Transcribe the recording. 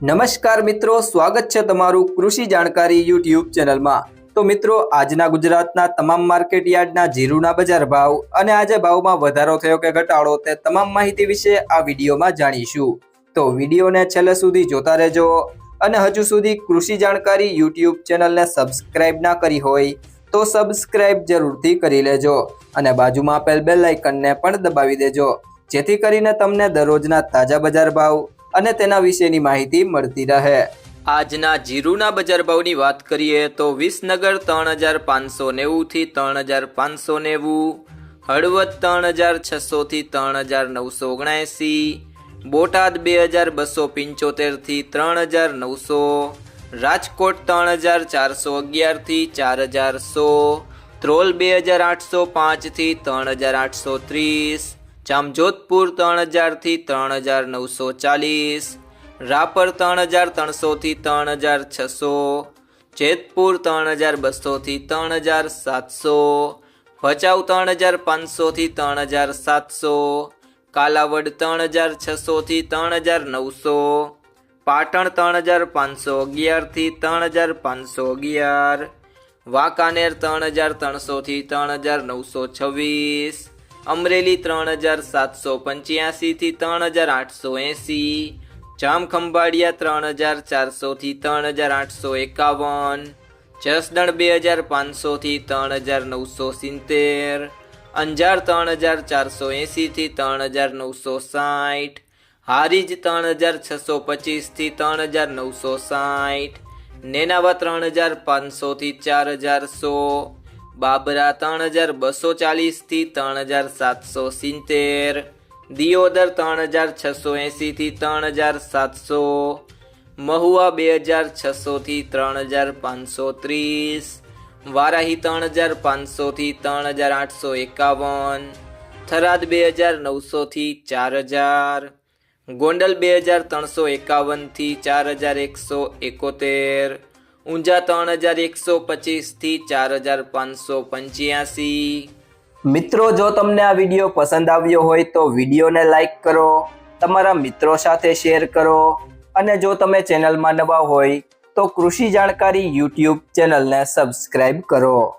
નમસ્કાર મિત્રો, સ્વાગત છે તમારું કૃષિ જાણકારી યુટ્યુબ ચેનલમાં। તો મિત્રો, આજના ગુજરાતના તમામ માર્કેટ યાર્ડના જીરુના બજાર ભાવ અને આજે ભાવમાં વધારો થયો કે ઘટાડો તે તમામ માહિતી વિશે આ વિડીયોમાં જાણીશું। તો વિડીયોને છેલ્લે સુધી જોતા રહેજો અને હજુ સુધી કૃષિ જાણકારી યુટ્યુબ ચેનલને સબસ્ક્રાઇબ ના કરી હોય તો સબસ્ક્રાઇબ જરૂરથી કરી લેજો અને બાજુમાં આપેલ બેલ આઇકનને પણ દબાવી દેજો, જેથી કરીને તમને દરરોજના તાજા બજાર ભાવ અને તેના વિશેની માહિતી મળતી રહે। આજના જીરુના બજાર ભાવની વાત કરીએ તો વિસનગર 3590 થી 3590, હળવદ 3600 થી 3979, બોટાદ 2275 થી 3900, રાજકોટ 3411 થી 4100, ત્રોલ 2805 થી 3830, જામજોધપુર 3000 થી 3940, રાપર 3300 થી 3600, જેતપુર 3200 થી 3700, ભચાઉ 3500 થી 3700, કાલાવડ 3600 થી 3900, પાટણ 3511 થી 3511, વાંકાનેર 3300 થી 3926, અમરેલી 3785 થી 3880, જામખંભાળિયા 3400 થી 3851, જસદણ 2500 થી 3970, અંજાર 3480 થી 3960, હારીજ 3625 થી 3960, નેનાવા 3500 થી 4100, બાબરા 3240 થી 3770, દિયોદર 3680 થી 3700, મહુવા 2600 થી 3530, વારાહી 3500 થી 3851, થરાદ 2900 થી 4000, ગોંડલ 2351 થી 4171, ઊંઝા 3125 થી 4585। મિત્રો, જો તમને આ વિડીયો પસંદ આવ્યો હોય તો વિડીયોને લાઈક કરો, તમારા મિત્રો સાથે શેર કરો અને જો તમે ચેનલમાં નવા હોય તો કૃષિ જાણકારી યુટ્યુબ ચેનલને સબસ્ક્રાઇબ કરો।